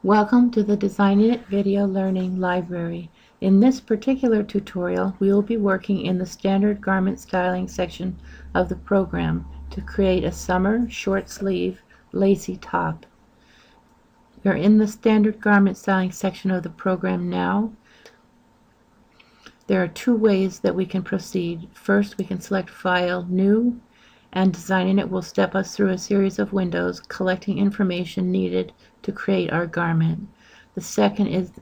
Welcome to the Designing It Video Learning Library. In this particular tutorial, we will be working in the Standard Garment Styling section of the program to create a summer short sleeve lacy top. You're in the Standard Garment Styling section of the program now. There are two ways that we can proceed. First, we can select File, New, and Designing It will step us through a series of windows collecting information needed to create our garment. The second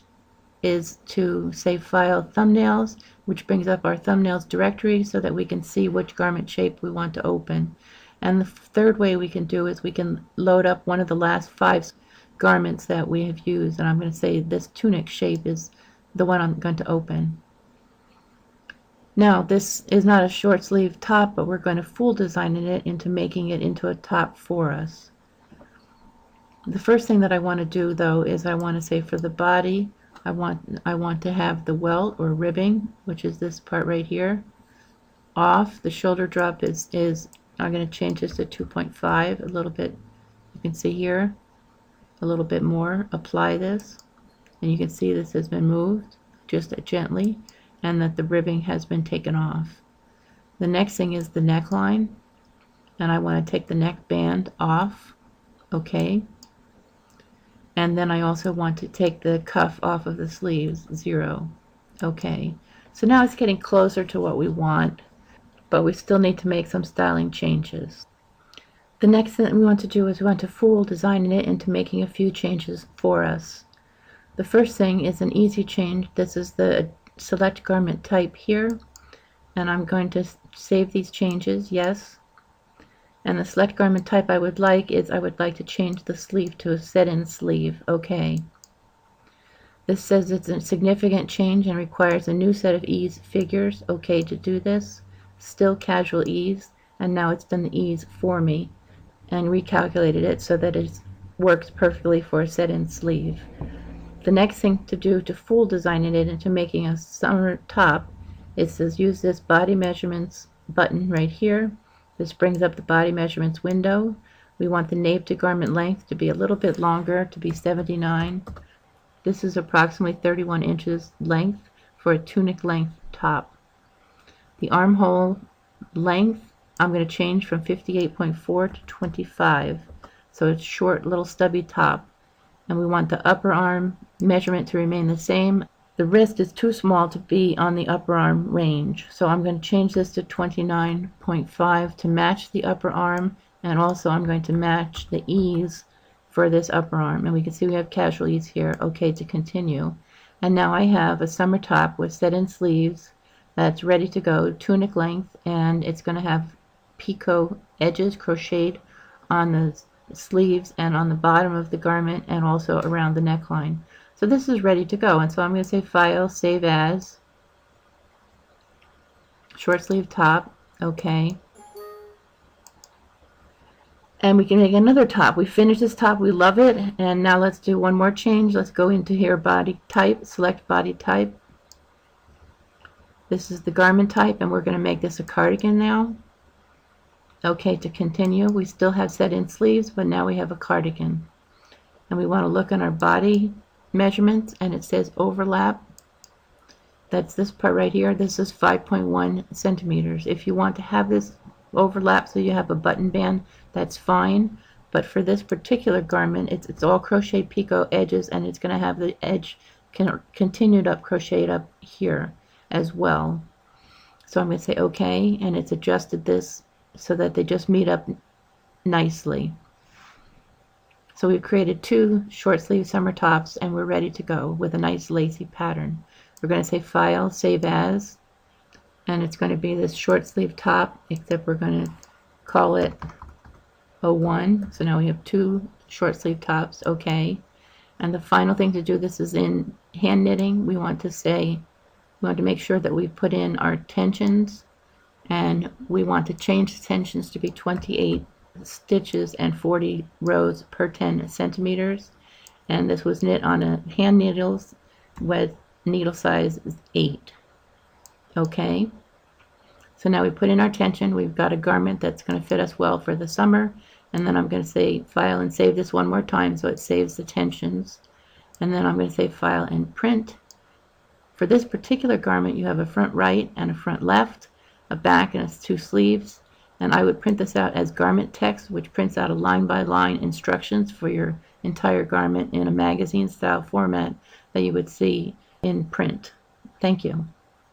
is to say File, Thumbnails, which brings up our thumbnails directory so that we can see which garment shape we want to open. And the third way we can do is we can load up one of the last 5 garments that we have used, and I'm going to say this tunic shape is the one I'm going to open. Now, this is not a short sleeve top, but we're going to full design it into making it into a top for us. The first thing that I want to do, though, is I want to say for the body, I want to have the welt or ribbing, which is this part right here, off. The shoulder drop is I'm going to change this to 2.5 a little bit. You can see here a little bit more. Apply this, and you can see this has been moved just gently, and that the ribbing has been taken off. The next thing is the neckline, and I want to take the neck band off. Okay. And then I also want to take the cuff off of the sleeves, 0. Okay. So now it's getting closer to what we want, but we still need to make some styling changes. The next thing we want to do is we want to full design it into making a few changes for us. The first thing is an easy change. This is the select garment type here, and I'm going to save these changes, yes. And the select garment type I would like to change the sleeve to a set-in sleeve. Okay. This says it's a significant change and requires a new set of ease figures. Okay to do this. Still casual ease, and now it's done the ease for me and recalculated it so that it works perfectly for a set-in sleeve. The next thing to do to full design it into making a summer top, it says use this body measurements button right here. This brings up the body measurements window. We want the nape to garment length to be a little bit longer, to be 79. This is approximately 31 inches length for a tunic length top. The armhole length I'm going to change from 58.4 to 25, so it's short little stubby top. And we want the upper arm measurement to remain the same. The wrist is too small to be on the upper arm range, so I'm going to change this to 29.5 to match the upper arm, and also I'm going to match the ease for this upper arm. And we can see we have casual ease here. Okay to continue. And now I have a summer top with set-in sleeves that's ready to go, tunic length, and it's going to have picot edges crocheted on the sleeves and on the bottom of the garment and also around the neckline. So this is ready to go, and so I'm going to say File, Save As, short sleeve top. Okay. And we can make another top. We finished this top, we love it, and now let's do one more change. Let's go into here, body type, select body type. This is the garment type, and we're going to make this a cardigan now. Okay to continue. We still have set-in sleeves, but now we have a cardigan. And we want to look on our body measurements, and it says overlap. That's this part right here. This is 5.1 centimeters. If you want to have this overlap so you have a button band, that's fine. But for this particular garment, it's all crochet picot edges, and it's going to have the edge continued up crocheted up here as well. So I'm going to say OK, and it's adjusted this so that they just meet up nicely. So we've created 2 short sleeve summer tops, and we're ready to go with a nice lacy pattern. We're going to say File, Save As, and it's going to be this short sleeve top, except we're going to call it 01. So now we have 2 short sleeve tops. Okay. And the final thing to do, this is in hand knitting. We want to make sure that we put in our tensions, and we want to change the tensions to be 28 stitches and 40 rows per 10 centimeters. And this was knit on a hand needles with needle size 8. Okay. So now we put in our tension. We've got a garment that's going to fit us well for the summer, and then I'm going to say File and save this one more time so it saves the tensions. and then I'm going to say File and Print. For this particular garment, you have a front right and a front left, a back and its 2 sleeves, and I would print this out as garment text, which prints out a line-by-line instructions for your entire garment in a magazine style format that you would see in print. Thank you.